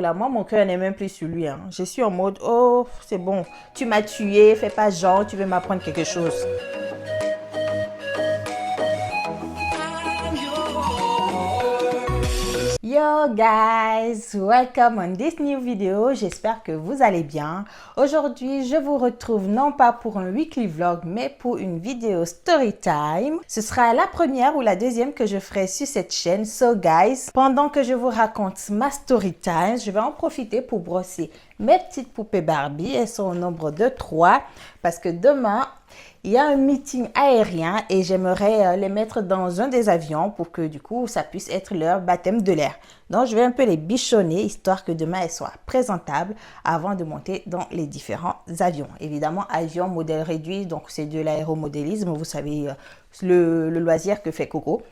Là, moi, mon cœur n'est même plus sur lui, hein. Je suis en mode, oh, c'est bon, tu m'as tué, fais pas genre, tu veux m'apprendre quelque chose. Yo guys, welcome on this new video. J'espère que vous allez bien. Aujourd'hui, je vous retrouve non pas pour un weekly vlog, mais pour une vidéo story time. Ce sera la première ou la deuxième que je ferai sur cette chaîne. So guys, pendant que je vous raconte ma story time, je vais en profiter pour brosser mes petites poupées Barbie. Elles sont au nombre de 3 parce que demain, il y a un meeting aérien et j'aimerais les mettre dans un des avions pour que du coup, ça puisse être leur baptême de l'air. Donc, je vais un peu les bichonner histoire que demain, elles soient présentables avant de monter dans les différents avions. Évidemment, avion modèle réduit, donc c'est de l'aéromodélisme, vous savez, le loisir que fait Coco.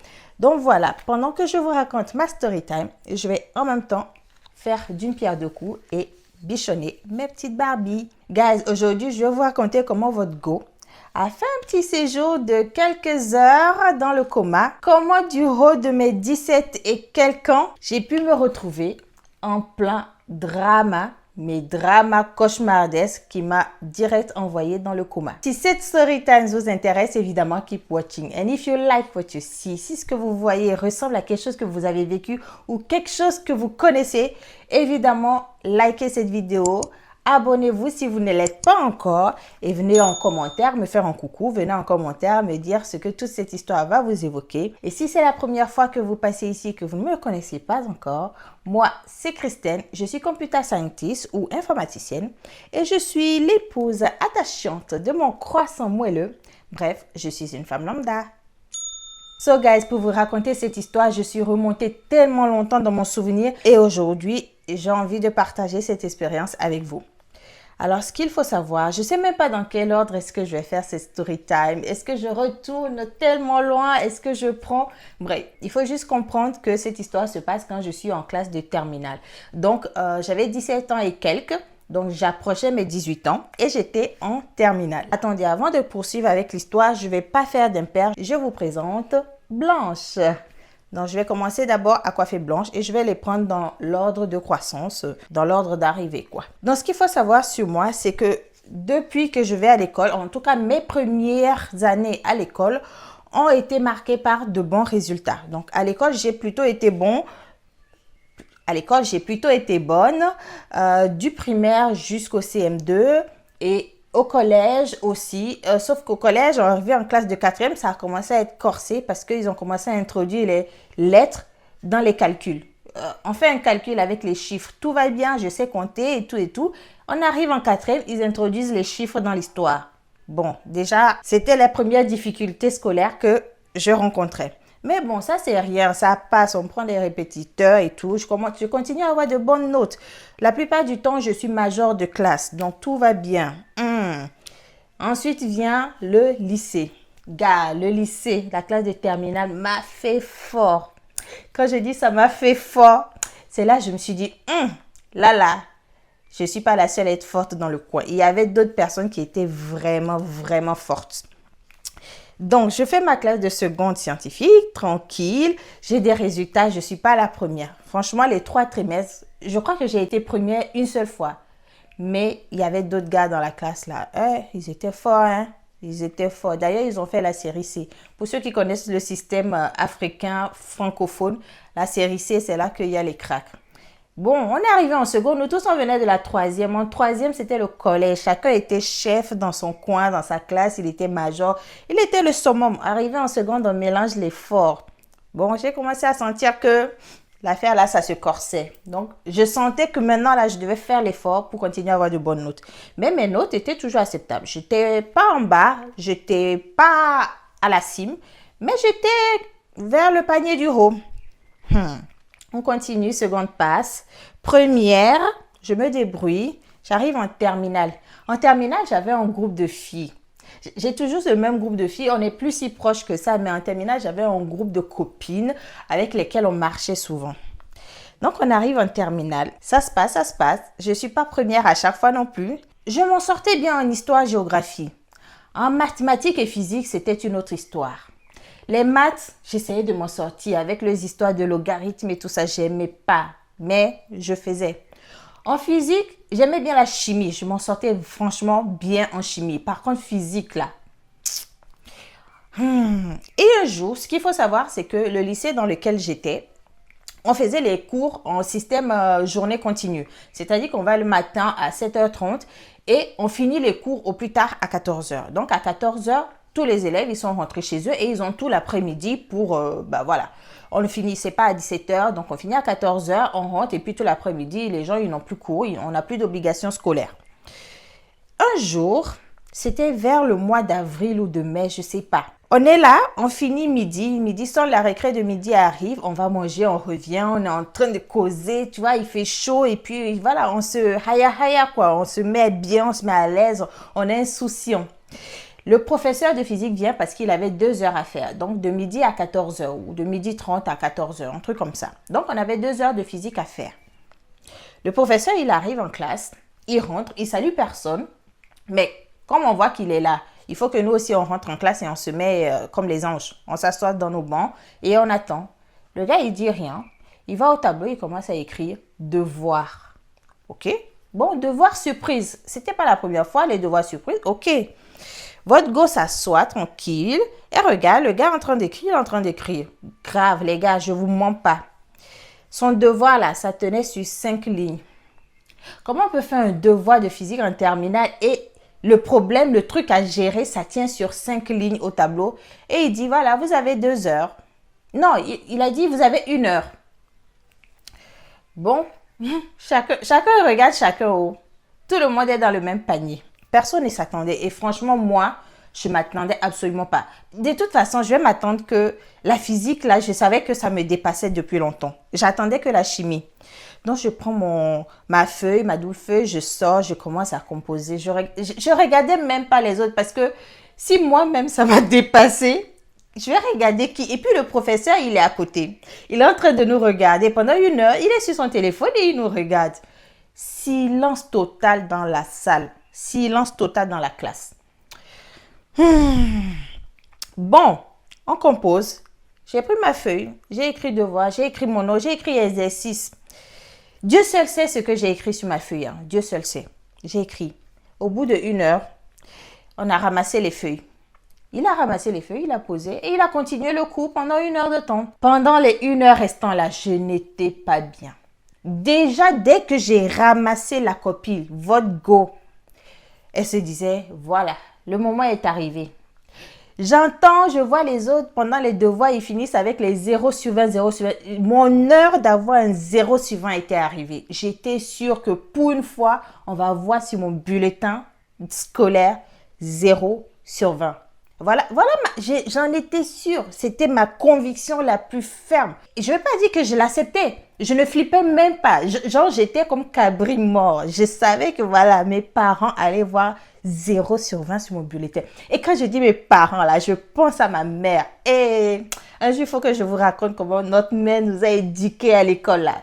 Donc voilà, pendant que je vous raconte ma story time, je vais en même temps faire d'une pierre deux coups et bichonner mes petites Barbies. Guys, aujourd'hui, je vais vous raconter comment votre go a fait un petit séjour de quelques heures dans le coma. Comment du haut de mes 17 et quelques ans, j'ai pu me retrouver en plein drama, mais drama cauchemardesque qui m'a direct envoyé dans le coma. Si cette story time vous intéresse, évidemment, keep watching. And if you like what you see, si ce que vous voyez ressemble à quelque chose que vous avez vécu ou quelque chose que vous connaissez, évidemment, likez cette vidéo. Abonnez-vous si vous ne l'êtes pas encore et venez en commentaire me faire un coucou. Venez en commentaire me dire ce que toute cette histoire va vous évoquer. Et si c'est la première fois que vous passez ici et que vous ne me connaissez pas encore, moi, c'est Christine. Je suis computer scientist ou informaticienne et je suis l'épouse attachante de mon croissant moelleux. Bref, je suis une femme lambda. So guys, pour vous raconter cette histoire, je suis remontée tellement longtemps dans mon souvenir et aujourd'hui, j'ai envie de partager cette expérience avec vous. Alors, ce qu'il faut savoir, je ne sais même pas dans quel ordre est-ce que je vais faire cette story time. Est-ce que je retourne tellement loin? Est-ce que je prends... Bref, il faut juste comprendre que cette histoire se passe quand je suis en classe de terminale. Donc, j'avais 17 ans et quelques. Donc, j'approchais mes 18 ans et j'étais en terminale. Attendez, avant de poursuivre avec l'histoire, je ne vais pas faire d'impair. Je vous présente Blanche. Donc, je vais commencer d'abord à coiffer Blanche et je vais les prendre dans l'ordre de croissance, dans l'ordre d'arrivée, quoi. Donc, ce qu'il faut savoir sur moi, c'est que depuis que je vais à l'école, en tout cas, mes premières années à l'école ont été marquées par de bons résultats. Donc, à l'école, j'ai plutôt été bon. À l'école, j'ai plutôt été bonne, du primaire jusqu'au CM2 et au collège aussi, sauf qu'au collège, arrivé en classe de 4e, ça a commencé à être corsé parce qu'ils ont commencé à introduire les lettres dans les calculs. On fait un calcul avec les chiffres, tout va bien, je sais compter et tout et tout. On arrive en 4e, ils introduisent les chiffres dans l'histoire. Bon, déjà, c'était la première difficulté scolaire que je rencontrais. Mais bon, ça c'est rien, ça passe, on prend des répétiteurs et tout. Je continue à avoir de bonnes notes. La plupart du temps, je suis major de classe, donc tout va bien. Ensuite vient le lycée. Gars, le lycée, la classe de terminale m'a fait fort. Quand je dis ça m'a fait fort, c'est là que je me suis dit, là, je ne suis pas la seule à être forte dans le coin. Il y avait d'autres personnes qui étaient vraiment, vraiment fortes. Donc, je fais ma classe de seconde scientifique, tranquille. J'ai des résultats, je ne suis pas la première. Franchement, les 3 trimestres, je crois que j'ai été première une seule fois. Mais il y avait d'autres gars dans la classe là. Ils étaient forts, hein. Ils étaient forts. D'ailleurs, ils ont fait la série C. Pour ceux qui connaissent le système africain francophone, la série C, c'est là qu'il y a les cracks. Bon, on est arrivé en seconde. Nous tous, on venait de la 3e. En 3e, c'était le collège. Chacun était chef dans son coin, dans sa classe. Il était major. Il était le summum. Arrivé en seconde, on mélange les forts. Bon, j'ai commencé à sentir que l'affaire là, ça se corsait. Donc, je sentais que maintenant, là, je devais faire l'effort pour continuer à avoir de bonnes notes. Mais mes notes étaient toujours acceptables. Je n'étais pas en bas. Je n'étais pas à la cime. Mais j'étais vers le panier du haut. On continue, seconde passe. Première, je me débrouille. J'arrive en terminale. En terminale, j'avais un groupe de filles. J'ai toujours ce même groupe de filles. On n'est plus si proches que ça, mais en terminale, j'avais un groupe de copines avec lesquelles on marchait souvent. Donc, on arrive en terminale. Ça se passe, ça se passe. Je ne suis pas première à chaque fois non plus. Je m'en sortais bien en histoire-géographie. En mathématiques et physique, c'était une autre histoire. Les maths, j'essayais de m'en sortir avec les histoires de logarithmes et tout ça, j'aimais pas, mais je faisais. En physique, j'aimais bien la chimie. Je m'en sortais franchement bien en chimie. Par contre, physique, là. Et un jour, ce qu'il faut savoir, c'est que le lycée dans lequel j'étais, on faisait les cours en système journée continue. C'est-à-dire qu'on va le matin à 7h30 et on finit les cours au plus tard à 14h. Donc, à 14h, tous les élèves, ils sont rentrés chez eux et ils ont tout l'après-midi pour, voilà. On ne finissait pas à 17h, donc on finit à 14h, on rentre et puis tout l'après-midi, les gens, ils n'ont plus cours, on n'a plus d'obligations scolaires. Un jour, c'était vers le mois d'avril ou de mai, je ne sais pas. On est là, on finit midi sans la récré de midi arrive, on va manger, on revient, on est en train de causer, tu vois, il fait chaud et puis voilà, on se haya quoi, on se met bien, on se met à l'aise, on est insouciant. Le professeur de physique vient parce qu'il avait 2 heures à faire, donc de midi à 14h ou de midi 30 à 14h, un truc comme ça. Donc on avait 2 heures de physique à faire. Le professeur, il arrive en classe, il rentre, il salue personne, mais comme on voit qu'il est là, il faut que nous aussi on rentre en classe et on se met comme les anges. On s'assoit dans nos bancs et on attend. Le gars, il dit rien. Il va au tableau, il commence à écrire devoir. Ok? Bon, devoir surprise. C'était pas la première fois, les devoirs surprises. Ok. Votre go s'assoit tranquille et regarde, le gars est en train d'écrire, il est en train d'écrire. Grave, les gars, je vous mens pas. Son devoir là, ça tenait sur 5 lignes. Comment on peut faire un devoir de physique en terminale et le problème, le truc à gérer, ça tient sur 5 lignes au tableau. Et il dit, voilà, vous avez 2 heures. Non, il a dit, vous avez 1 heure. Bon, chacun regarde chacun haut. Tout le monde est dans le même panier. Personne ne s'attendait. Et franchement, moi, je ne m'attendais absolument pas. De toute façon, je vais m'attendre que la physique, là, je savais que ça me dépassait depuis longtemps. J'attendais que la chimie. Donc, je prends ma feuille, ma double feuille, je sors, je commence à composer. Je regardais même pas les autres parce que si moi-même, ça m'a dépassé, je vais regarder qui. Et puis, le professeur, il est à côté. Il est en train de nous regarder. Pendant 1 heure, il est sur son téléphone et il nous regarde. Silence total dans la salle. Silence total dans la classe. Bon, on compose. J'ai pris ma feuille, j'ai écrit devoir, j'ai écrit mon nom, j'ai écrit exercice. Dieu seul sait ce que j'ai écrit sur ma feuille. Hein. Dieu seul sait. J'ai écrit. Au bout de 1 heure, on a ramassé les feuilles. Il a ramassé les feuilles, il a posé et il a continué le cours pendant 1 heure de temps. Pendant les 1 heure restant là, je n'étais pas bien. Déjà, dès que j'ai ramassé la copie, votre go, elle se disait, voilà, le moment est arrivé. J'entends, je vois les autres, pendant les devoirs, ils finissent avec les 0 sur 20, 0 sur 20. Mon heure d'avoir un 0 sur 20 était arrivée. J'étais sûre que pour une fois, on va voir sur mon bulletin scolaire 0 sur 20. Voilà, j'en étais sûre. C'était ma conviction la plus ferme. Et je ne vais pas dire que je l'acceptais. Je ne flippais même pas. Genre, j'étais comme cabri mort. Je savais que voilà, mes parents allaient voir 0 sur 20 sur mon bulletin. Et quand je dis mes parents, là, je pense à ma mère. Et un jour, il faut que je vous raconte comment notre mère nous a éduqués à l'école, là.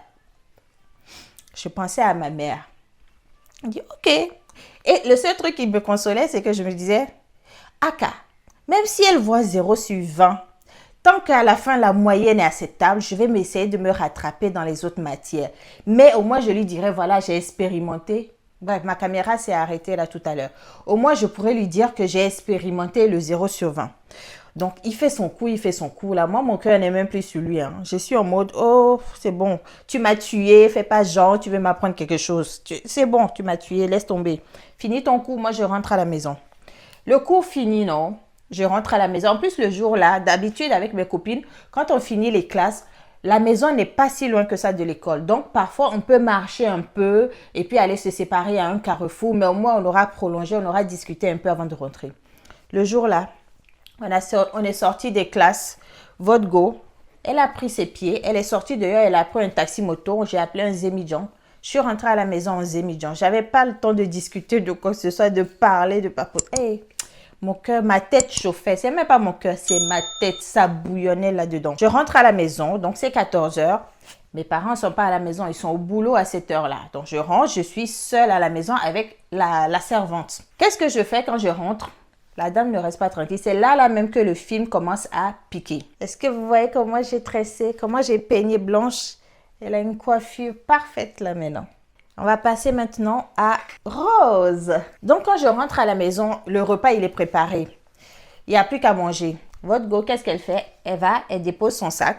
Je pensais à ma mère. Je dis, ok. Et le seul truc qui me consolait, c'est que je me disais, Aka, même si elle voit 0 sur 20, tant qu'à la fin, la moyenne est acceptable, je vais m'essayer de me rattraper dans les autres matières. Mais au moins, je lui dirais, voilà, j'ai expérimenté. Bref, ma caméra s'est arrêtée là tout à l'heure. Au moins, je pourrais lui dire que j'ai expérimenté le 0 sur 20. Donc, il fait son coup, il fait son coup. Là, moi, mon cœur n'est même plus sur lui. Hein. Je suis en mode, oh, c'est bon. Tu m'as tué, fais pas genre, tu veux m'apprendre quelque chose. C'est bon, tu m'as tué, laisse tomber. Finis ton coup, moi, je rentre à la maison. Le cours fini, non? Je rentre à la maison. En plus, le jour-là, d'habitude avec mes copines, quand on finit les classes, la maison n'est pas si loin que ça de l'école. Donc, parfois, on peut marcher un peu et puis aller se séparer à un carrefour. Mais au moins, on aura prolongé, on aura discuté un peu avant de rentrer. Le jour-là, on est sorti des classes. Votre go, elle a pris ses pieds. Elle est sortie dehors, elle a pris un taxi moto. J'ai appelé un Zémidjan. Je suis rentrée à la maison en Zémidjan. Je n'avais pas le temps de discuter de quoi que ce soit, de parler, de papoter. Hey, mon cœur, ma tête chauffait. C'est même pas mon cœur, c'est ma tête. Ça bouillonnait là-dedans. Je rentre à la maison, donc c'est 14 heures. Mes parents ne sont pas à la maison, ils sont au boulot à cette heure-là. Donc je rentre, je suis seule à la maison avec la servante. Qu'est-ce que je fais quand je rentre? La dame ne reste pas tranquille. C'est là même que le film commence à piquer. Est-ce que vous voyez comment j'ai tressé, comment j'ai peigné Blanche? Elle a une coiffure parfaite là maintenant. On va passer maintenant à Rose. Donc, quand je rentre à la maison, le repas, il est préparé. Il n'y a plus qu'à manger. Votre go, qu'est-ce qu'elle fait? Elle dépose son sac.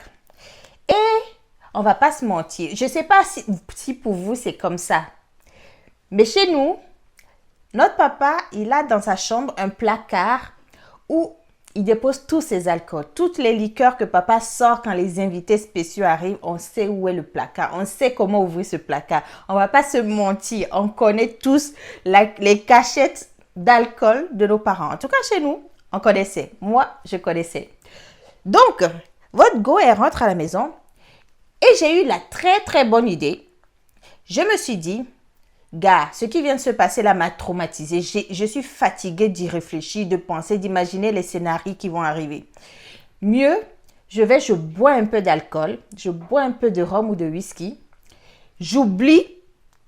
Et on va pas se mentir. Je ne sais pas si pour vous, c'est comme ça. Mais chez nous, notre papa, il a dans sa chambre un placard où il dépose tous ses alcools. Toutes les liqueurs que papa sort quand les invités spéciaux arrivent, on sait où est le placard. On sait comment ouvrir ce placard. On ne va pas se mentir. On connaît tous les cachettes d'alcool de nos parents. En tout cas, chez nous, on connaissait. Moi, je connaissais. Donc, votre go, elle rentre à la maison et j'ai eu la très, très bonne idée. Je me suis dit, gars, ce qui vient de se passer là m'a traumatisée. Je suis fatiguée d'y réfléchir, de penser, d'imaginer les scénarios qui vont arriver. Mieux, je bois un peu d'alcool, je bois un peu de rhum ou de whisky. J'oublie,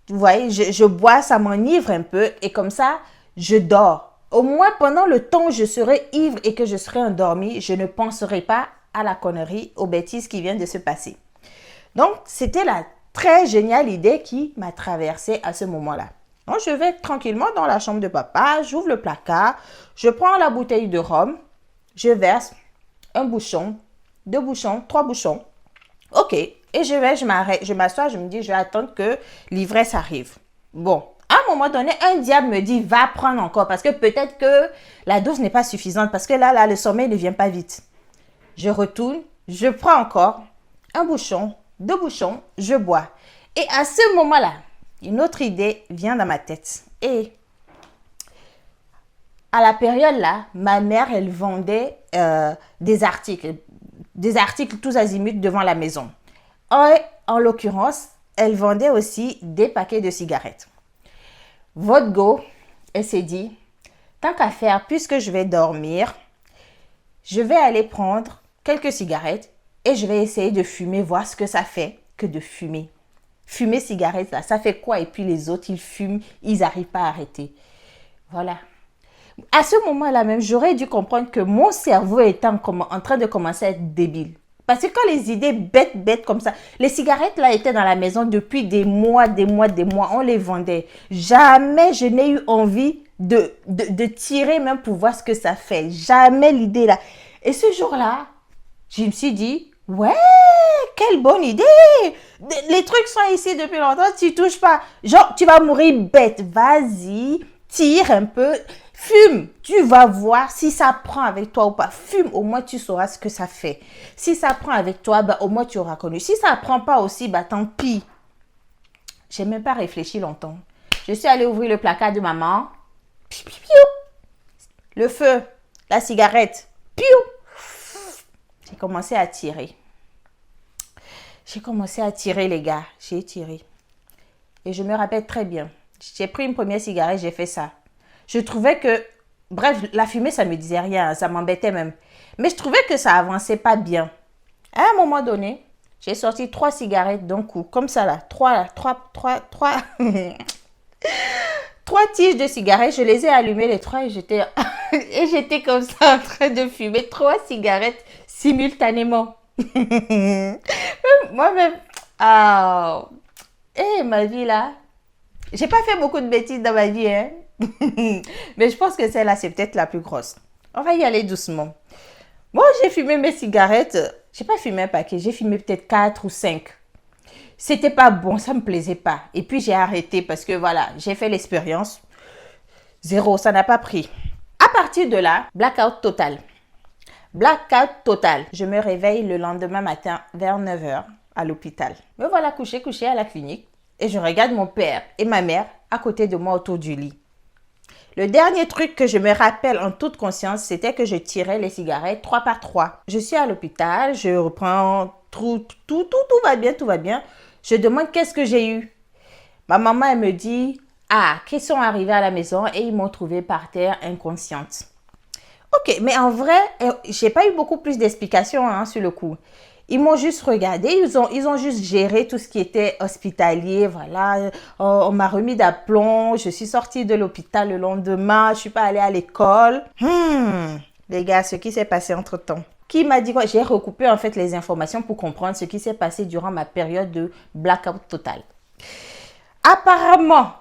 vous voyez, je bois, ça m'enivre un peu et comme ça, je dors. Au moins, pendant le temps où je serai ivre et que je serai endormie, je ne penserai pas à la connerie, aux bêtises qui viennent de se passer. Donc, c'était la très géniale idée qui m'a traversée à ce moment-là. Donc, je vais tranquillement dans la chambre de papa, j'ouvre le placard, je prends la bouteille de rhum, je verse un bouchon, 2 bouchons, 3 bouchons. Ok, et je m'arrête, je m'assois, je me dis, je vais attendre que l'ivresse arrive. Bon, à un moment donné, un diable me dit, va prendre encore, parce que peut-être que la dose n'est pas suffisante, parce que là, le sommeil ne vient pas vite. Je retourne, je prends encore un bouchon, 2 bouchons, je bois. Et à ce moment-là, une autre idée vient dans ma tête. Et à la période là, ma mère, elle vendait des articles tous azimuts devant la maison. En l'occurrence, elle vendait aussi des paquets de cigarettes. Votre go, elle s'est dit, tant qu'à faire, puisque je vais dormir, je vais aller prendre quelques cigarettes et je vais essayer de fumer, voir ce que ça fait que de fumer. Fumer cigarette, là, ça fait quoi? Et puis les autres, ils fument, ils n'arrivent pas à arrêter. Voilà. À ce moment-là même, j'aurais dû comprendre que mon cerveau était en train de commencer à être débile. Parce que quand les idées bêtes comme ça, les cigarettes là étaient dans la maison depuis des mois, on les vendait. Jamais je n'ai eu envie de tirer même pour voir ce que ça fait. Jamais l'idée là. Et ce jour-là, je me suis dit, ouais, quelle bonne idée. Les trucs sont ici depuis longtemps, tu touches pas. Genre, tu vas mourir bête. Vas-y, tire un peu. Fume, tu vas voir si ça prend avec toi ou pas. Fume, au moins tu sauras ce que ça fait. Si ça prend avec toi, bah, au moins tu auras connu. Si ça ne prend pas aussi, bah, tant pis. Je n'ai même pas réfléchi longtemps. Je suis allée ouvrir le placard de maman. Piou, piou, piou. Le feu, la cigarette. Piou. J'ai commencé à tirer. J'ai commencé à tirer, les gars. J'ai tiré. Et je me rappelle très bien. J'ai pris une première cigarette, j'ai fait ça. Je trouvais que, bref, la fumée, ça ne me disait rien, ça m'embêtait même. Mais je trouvais que ça avançait pas bien. À un moment donné, j'ai sorti 3 cigarettes d'un coup, comme ça là. 3 tiges de cigarettes, je les ai allumées les 3 et j'étais comme ça en train de fumer 3 cigarettes simultanément. Moi-même, ma vie là, j'ai pas fait beaucoup de bêtises dans ma vie, hein. Mais je pense que celle-là, c'est peut-être la plus grosse. On va y aller doucement. Moi, j'ai fumé mes cigarettes. J'ai pas fumé un paquet. J'ai fumé peut-être 4 ou 5. C'était pas bon. Ça me plaisait pas. Et puis, j'ai arrêté parce que voilà, j'ai fait l'expérience. 0, ça n'a pas pris. À partir de là, blackout total. Blackout total. Je me réveille le lendemain matin vers 9 h à l'hôpital. Me voilà couché à la clinique. Et je regarde mon père et ma mère à côté de moi autour du lit. Le dernier truc que je me rappelle en toute conscience, c'était que je tirais les cigarettes 3 par 3. Je suis à l'hôpital, je reprends tout va bien, tout va bien. Je demande qu'est-ce que j'ai eu. Ma maman, elle me dit, qu'ils sont arrivés à la maison et ils m'ont trouvée par terre inconsciente. Ok, mais en vrai, j'ai pas eu beaucoup plus d'explications sur le coup. Ils m'ont juste regardé, ils ont juste géré tout ce qui était hospitalier, voilà. On m'a remis d'aplomb, je suis sortie de l'hôpital le lendemain, je suis pas allée à l'école. Les gars, ce qui s'est passé entre-temps. Qui m'a dit quoi? J'ai recoupé en fait les informations pour comprendre ce qui s'est passé durant ma période de blackout total. apparemment,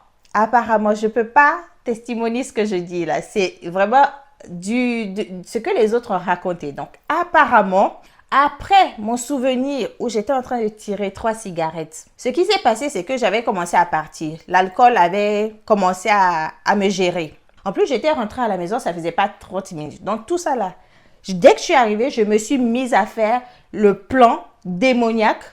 je ne peux pas testimonier ce que je dis là. C'est vraiment ce que les autres ont raconté. Donc, apparemment, après mon souvenir où j'étais en train de tirer 3 cigarettes, ce qui s'est passé, c'est que j'avais commencé à partir. L'alcool avait commencé à me gérer. En plus, j'étais rentrée à la maison, ça faisait pas 30 minutes. Donc, tout ça là, dès que je suis arrivée, je me suis mise à faire le plan démoniaque.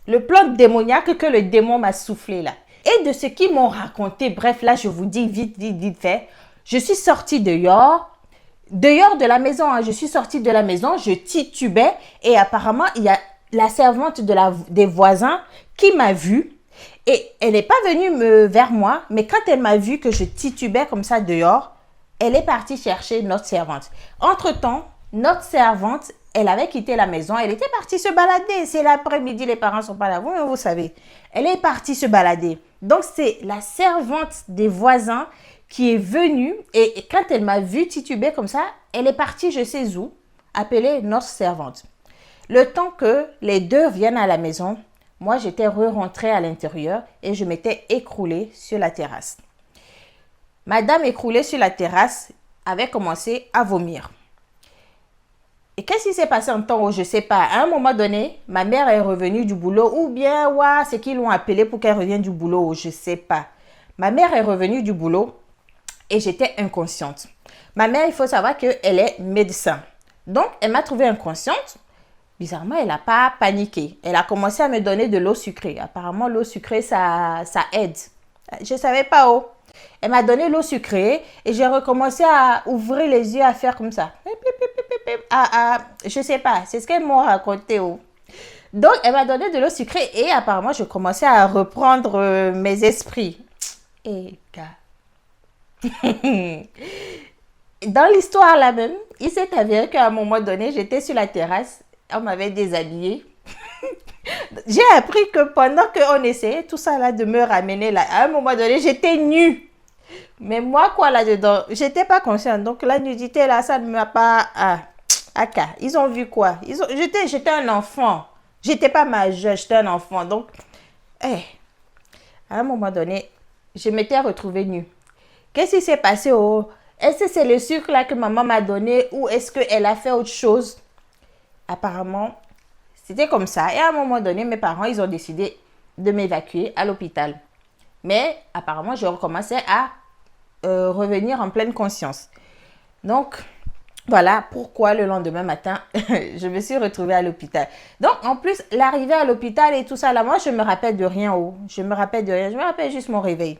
Le plan démoniaque que le démon m'a soufflé là. Et de ce qu'ils m'ont raconté, bref, là, je vous dis vite fait, je suis sortie dehors de la maison, hein, je suis sortie de la maison, je titubais et apparemment, il y a la servante des voisins qui m'a vue et elle n'est pas venue vers moi, mais quand elle m'a vu que je titubais comme ça dehors, elle est partie chercher notre servante. Entre-temps, notre servante, elle avait quitté la maison, elle était partie se balader. C'est l'après-midi, les parents ne sont pas là, vous savez. Elle est partie se balader. Donc, c'est la servante des voisins qui est venue et quand elle m'a vu tituber comme ça, elle est partie je sais où, appeler notre servante. Le temps que les deux viennent à la maison, moi, j'étais rentrée à l'intérieur et je m'étais écroulée sur la terrasse. Madame écroulée sur la terrasse avait commencé à vomir. Et qu'est-ce qui s'est passé en temps où je ne sais pas. À un moment donné, ma mère est revenue du boulot ou bien ouais, c'est qu'ils l'ont appelée pour qu'elle revienne du boulot, je ne sais pas. Ma mère est revenue du boulot et j'étais inconsciente. Ma mère, il faut savoir qu'elle est médecin. Donc, elle m'a trouvée inconsciente. Bizarrement, elle n'a pas paniqué. Elle a commencé à me donner de l'eau sucrée. Apparemment, l'eau sucrée, ça aide. Je ne savais pas où. Elle m'a donné l'eau sucrée et j'ai recommencé à ouvrir les yeux, à faire comme ça. Je ne sais pas, c'est ce qu'elle m'a raconté. Donc, elle m'a donné de l'eau sucrée et apparemment, je commençais à reprendre mes esprits. Et gars, dans l'histoire là même, il s'est avéré qu'à un moment donné, j'étais sur la terrasse, on m'avait déshabillée. J'ai appris que pendant qu'on essayait tout ça là de me ramener là, à un moment donné, j'étais nue. Mais moi, quoi là-dedans, j'étais pas consciente. Donc la nudité là, ça ne m'a pas... Ils ont vu quoi? J'étais un enfant. J'étais pas majeure, j'étais un enfant. Donc, à un moment donné, je m'étais retrouvée nue. Qu'est-ce qui s'est passé? Est-ce que c'est le sucre là que maman m'a donné ou est-ce qu'elle a fait autre chose? Apparemment, c'était comme ça. Et à un moment donné, mes parents, ils ont décidé de m'évacuer à l'hôpital. Mais apparemment, je recommençais à revenir en pleine conscience. Donc, voilà pourquoi le lendemain matin, je me suis retrouvée à l'hôpital. Donc, en plus, l'arrivée à l'hôpital et tout ça, là, moi, je me rappelle de rien. Je me rappelle juste mon réveil.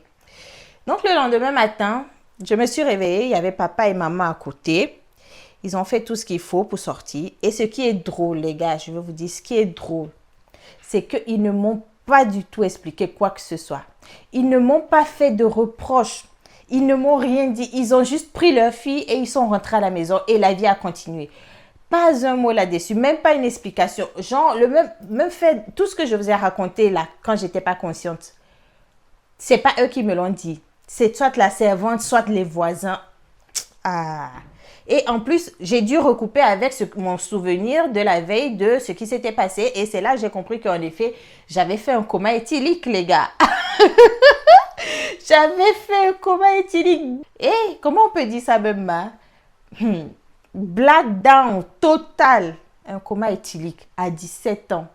Donc, le lendemain matin, je me suis réveillée. Il y avait papa et maman à côté. Ils ont fait tout ce qu'il faut pour sortir. Et ce qui est drôle, les gars, je vais vous dire, ce qui est drôle, c'est qu'ils ne m'ont pas du tout expliqué quoi que ce soit. Ils ne m'ont pas fait de reproches. Ils ne m'ont rien dit. Ils ont juste pris leur fille et ils sont rentrés à la maison et la vie a continué. Pas un mot là-dessus, même pas une explication. Genre, même fait, tout ce que je vous ai raconté là, quand j'étais pas consciente, c'est pas eux qui me l'ont dit. C'est soit la servante, soit les voisins. Et en plus, j'ai dû recouper avec mon souvenir de la veille de ce qui s'était passé. Et c'est là que j'ai compris qu'en effet, j'avais fait un coma éthylique, les gars. J'avais fait un coma éthylique. Et comment on peut dire ça même, blackdown total. Un coma éthylique à 17 ans.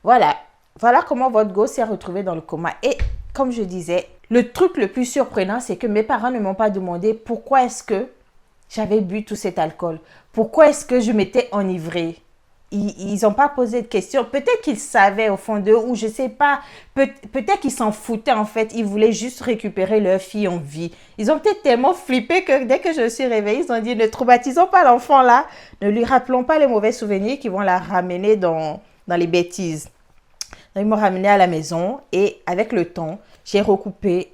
Voilà. Voilà comment votre gosse s'est retrouvé dans le coma. Et comme je disais, le truc le plus surprenant, c'est que mes parents ne m'ont pas demandé pourquoi est-ce que j'avais bu tout cet alcool. Pourquoi est-ce que je m'étais enivrée. Ils n'ont pas posé de questions. Peut-être qu'ils savaient au fond d'eux ou je ne sais pas. Peut-être qu'ils s'en foutaient en fait. Ils voulaient juste récupérer leur fille en vie. Ils ont peut-être tellement flippé que dès que je suis réveillée, ils ont dit ne traumatisons pas l'enfant là. Ne lui rappelons pas les mauvais souvenirs qui vont la ramener dans les bêtises. Donc, ils m'ont ramenée à la maison et avec le temps, j'ai recoupé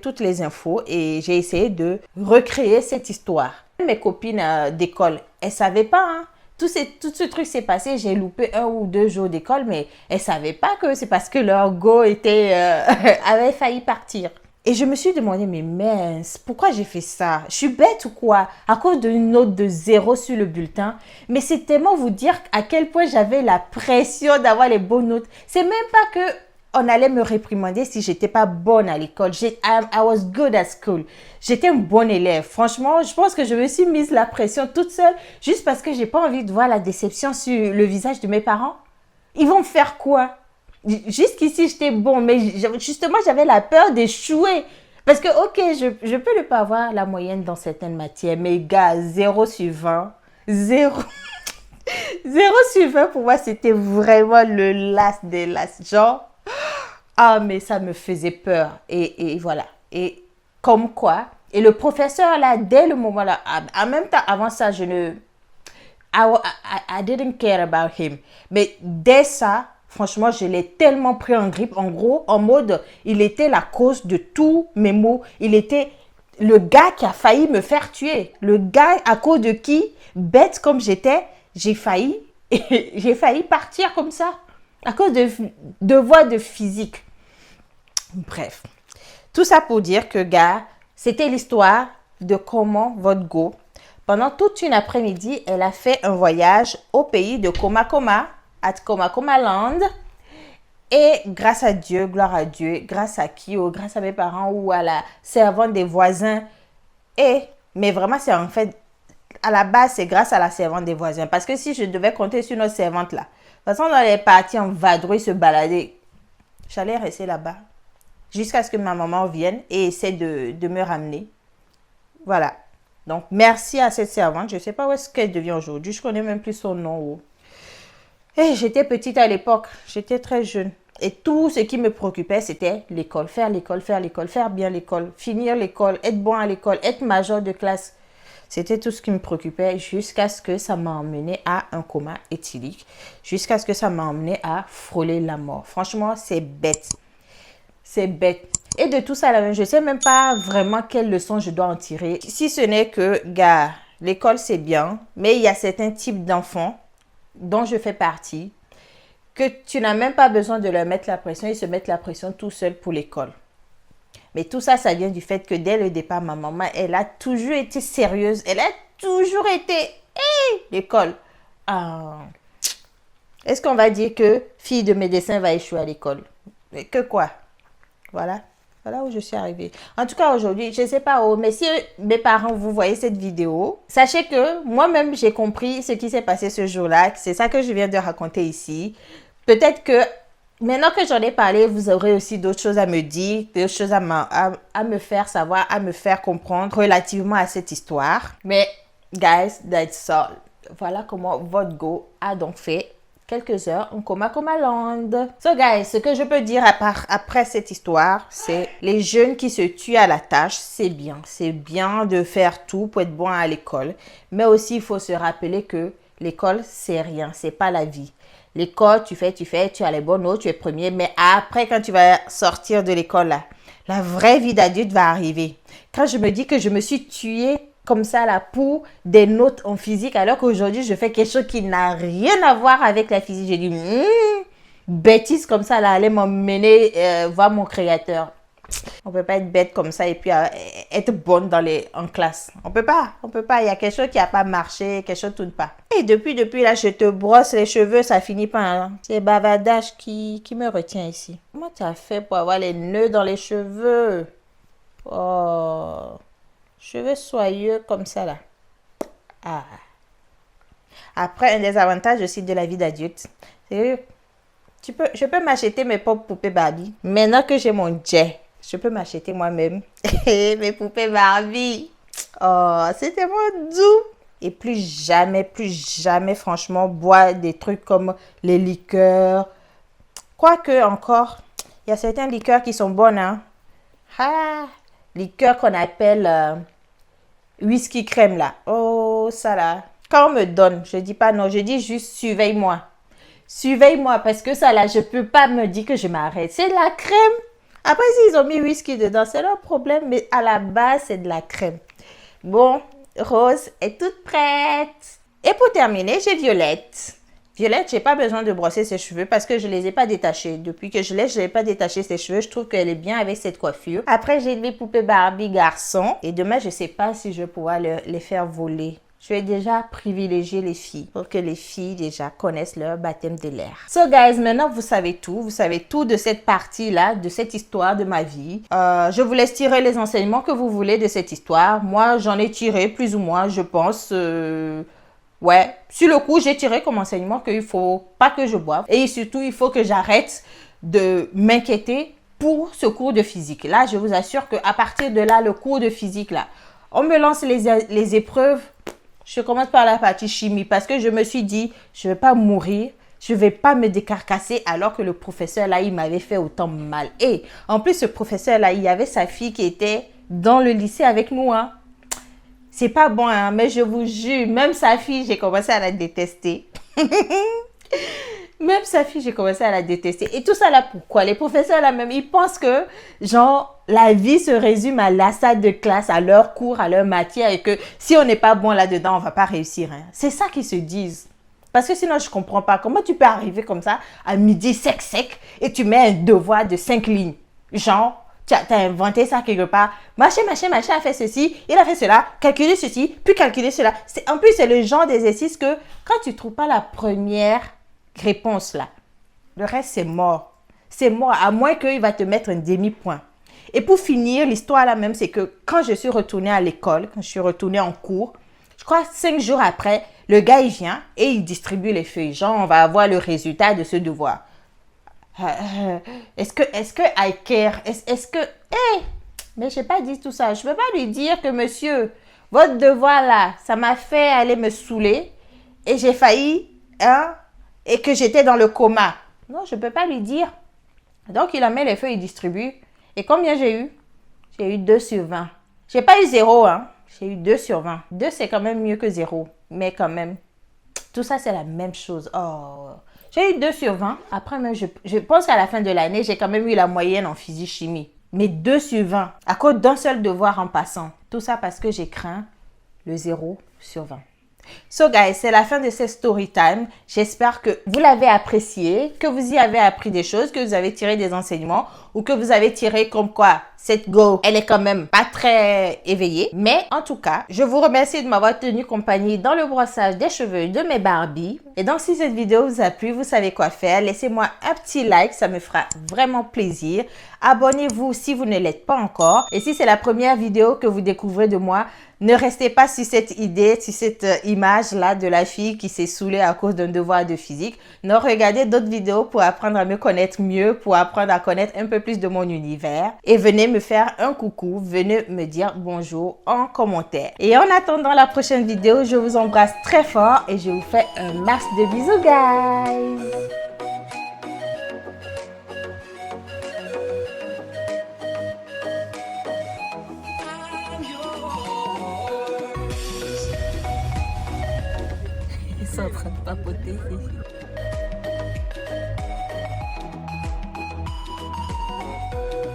toutes les infos et j'ai essayé de recréer cette histoire. Mes copines d'école, elles ne savaient pas. Tout ce truc s'est passé, j'ai loupé 1 ou 2 jours d'école, mais elles ne savaient pas que c'est parce que leur go avait failli partir. Et je me suis demandé, mais mince, pourquoi j'ai fait ça? Je suis bête ou quoi? À cause d'une note de 0 sur le bulletin. Mais c'est tellement vous dire à quel point j'avais la pression d'avoir les bonnes notes. C'est même pas que on allait me réprimander si j'étais pas bonne à l'école. I was good at school. J'étais une bonne élève. Franchement, je pense que je me suis mise la pression toute seule juste parce que j'ai pas envie de voir la déception sur le visage de mes parents. Ils vont me faire quoi? Jusqu'ici, j'étais bon, mais justement, j'avais la peur d'échouer. Parce que, ok, je peux ne pas avoir la moyenne dans certaines matières, mais gars, 0 sur 20, 0. 0 sur 20, pour moi, c'était vraiment le last des last. Genre, ah, mais ça me faisait peur. Et voilà. Et comme quoi, et le professeur, là, dès le moment là, en même temps, avant ça, I didn't care about him. Mais dès ça, franchement, je l'ai tellement pris en grippe. En gros, en mode, il était la cause de tous mes maux. Il était le gars qui a failli me faire tuer. Le gars à cause de qui, bête comme j'étais, j'ai failli partir comme ça. À cause de voix de physique. Bref. Tout ça pour dire que, gars, c'était l'histoire de comment votre go, pendant toute une après-midi, elle a fait un voyage au pays de Comakoma, à Comakoma Land. Et grâce à Dieu, gloire à Dieu, grâce à qui, ou grâce à mes parents ou à la servante des voisins. Mais vraiment, c'est en fait, à la base, c'est grâce à la servante des voisins. Parce que si je devais compter sur notre servante là, de toute façon, on allait partir en vadrouille, se balader. J'allais rester là-bas jusqu'à ce que ma maman vienne et essaie de me ramener. Voilà. Donc, merci à cette servante. Je ne sais pas où est-ce qu'elle devient aujourd'hui. Je ne connais même plus son nom. Et j'étais petite à l'époque. J'étais très jeune. Et tout ce qui me préoccupait, c'était l'école. Faire l'école, faire bien l'école, finir l'école, être bon à l'école, être major de classe. C'était tout ce qui me préoccupait jusqu'à ce que ça m'a emmené à un coma éthylique. Jusqu'à ce que ça m'a emmené à frôler la mort. Franchement, c'est bête. C'est bête. Et de tout ça, là, je ne sais même pas vraiment quelle leçon je dois en tirer. Si ce n'est que, gars, l'école c'est bien, mais il y a certains types d'enfants dont je fais partie que tu n'as même pas besoin de leur mettre la pression. Ils se mettent la pression tout seuls pour l'école. Mais tout ça, ça vient du fait que dès le départ, ma maman, elle a toujours été sérieuse. Elle a toujours été, hey, l'école. Ah. Est-ce qu'on va dire que fille de médecin va échouer à l'école? Que quoi? Voilà. Voilà où je suis arrivée. En tout cas, aujourd'hui, je ne sais pas où, mais si mes parents, vous voyez cette vidéo, sachez que moi-même, j'ai compris ce qui s'est passé ce jour-là. C'est ça que je viens de raconter ici. Peut-être que maintenant que j'en ai parlé, vous aurez aussi d'autres choses à me dire, d'autres choses à me faire savoir, à me faire comprendre relativement à cette histoire. Mais, guys, that's all. Voilà comment votre go a donc fait quelques heures en Comakoma Land. So guys, ce que je peux dire après cette histoire, c'est les jeunes qui se tuent à la tâche, c'est bien. C'est bien de faire tout pour être bon à l'école. Mais aussi, il faut se rappeler que l'école, c'est rien, c'est pas la vie. L'école, tu fais, tu as les bonnes notes, tu es premier. Mais après, quand tu vas sortir de l'école, là, la vraie vie d'adulte va arriver. Quand je me dis que je me suis tuée comme ça là pour des notes en physique alors qu'aujourd'hui je fais quelque chose qui n'a rien à voir avec la physique, j'ai dit bêtise comme ça là allait m'emmener voir mon créateur. On peut pas être bête comme ça et puis être bonne en classe. On peut pas. Il y a quelque chose qui a pas marché, quelque chose qui ne tourne pas. Et depuis là, je te brosse les cheveux, ça finit pas. Hein. C'est bavardage qui me retient ici. Comment tu as fait pour avoir les nœuds dans les cheveux? Oh, cheveux soyeux comme ça là. Ah. Après, un des avantages aussi de la vie d'adulte, c'est que je peux m'acheter mes propres poupées Barbie. Maintenant que j'ai mon jet, je peux m'acheter moi-même mes poupées Barbie. Oh, c'est tellement doux. Et plus jamais, franchement, boire des trucs comme les liqueurs. Quoique encore, il y a certains liqueurs qui sont bonnes, hein. Ah, liqueurs qu'on appelle whisky crème, là. Oh, ça, là. Quand on me donne, je dis pas non, je dis juste surveille-moi. Surveille-moi, parce que ça, là, je peux pas me dire que je m'arrête. C'est de la crème. Après, s'ils ont mis whisky dedans, c'est leur problème. Mais à la base, c'est de la crème. Bon, Rose est toute prête. Et pour terminer, j'ai Violette. Violette, j'ai pas besoin de brosser ses cheveux parce que je les ai pas détachés. Depuis que je l'ai pas détaché ses cheveux. Je trouve qu'elle est bien avec cette coiffure. Après, j'ai mes poupées Barbie garçons. Et demain, je sais pas si je vais pouvoir les faire voler. je vais déjà privilégier les filles pour que les filles déjà connaissent leur baptême de l'air. So guys, maintenant vous savez tout de cette partie-là, de cette histoire de ma vie. Je vous laisse tirer les enseignements que vous voulez de cette histoire. Moi, j'en ai tiré plus ou moins, je pense. Ouais, sur le coup, j'ai tiré comme enseignement qu'il faut pas que je boive. Et surtout, il faut que j'arrête de m'inquiéter pour ce cours de physique. Là, je vous assure qu'à partir de là, le cours de physique, là, on me lance les épreuves. Je commence par la partie chimie parce que je me suis dit, je ne vais pas mourir, je ne vais pas me décarcasser alors que le professeur là, il m'avait fait autant mal. Et en plus, ce professeur là, il y avait sa fille qui était dans le lycée avec nous. Hein. C'est pas bon, hein, mais je vous jure, même sa fille, j'ai commencé à la détester. Même sa fille, j'ai commencé à la détester. Et tout ça là, pourquoi? Les professeurs là même, ils pensent que, genre, la vie se résume à la salle de classe, à leur cours, à leur matière, et que si on n'est pas bon là-dedans, on va pas réussir. Hein. C'est ça qu'ils se disent. Parce que sinon, je comprends pas. Comment tu peux arriver comme ça, à midi sec, et tu mets un devoir de 5 lignes? Genre, tu as inventé ça quelque part. Machin a fait ceci, il a fait cela, calculer ceci, puis calculer cela. En plus, c'est le genre d'exercice que, quand tu trouves pas la première réponse là, le reste c'est mort. C'est mort, à moins qu'il va te mettre un demi-point. Et pour finir, l'histoire là même, c'est que quand je suis retournée à l'école, quand je suis retournée en cours, je crois 5 jours après, le gars il vient et il distribue les feuilles. Genre, on va avoir le résultat de ce devoir. Est-ce que I care? Est-ce que... Hey, mais je n'ai pas dit tout ça. Je ne peux pas lui dire que monsieur, votre devoir là, ça m'a fait aller me saouler et j'ai failli, hein, et que j'étais dans le coma. Non, je ne peux pas lui dire. Donc, il a mis les feuilles, il distribue. Et combien j'ai eu? J'ai eu 2 sur 20. Je n'ai pas eu 0, hein. J'ai eu 2 sur 20. 2, c'est quand même mieux que 0. Mais quand même, tout ça, c'est la même chose. Oh, j'ai eu 2 sur 20. Après, même, je pense qu'à la fin de l'année, j'ai quand même eu la moyenne en physique-chimie. Mais 2 sur 20, à cause d'un seul devoir en passant. Tout ça parce que j'ai craint le 0 sur 20. So guys, c'est la fin de cette story time. J'espère que vous l'avez apprécié, que vous y avez appris des choses, que vous avez tiré des enseignements ou que vous avez tiré comme quoi cette go, elle est quand même pas très éveillée. Mais en tout cas, je vous remercie de m'avoir tenu compagnie dans le brossage des cheveux de mes Barbies. Et donc, si cette vidéo vous a plu, vous savez quoi faire. Laissez-moi un petit like, ça me fera vraiment plaisir. Abonnez-vous si vous ne l'êtes pas encore. Et si c'est la première vidéo que vous découvrez de moi, ne restez pas sur cette idée, sur cette image-là de la fille qui s'est saoulée à cause d'un devoir de physique. Non, regardez d'autres vidéos pour apprendre à me connaître mieux, pour apprendre à connaître un peu plus de mon univers. Et venez me faire un coucou, venez me dire bonjour en commentaire. Et en attendant la prochaine vidéo, je vous embrasse très fort et je vous fais un max de bisous, guys! Ils sont en train de papoter.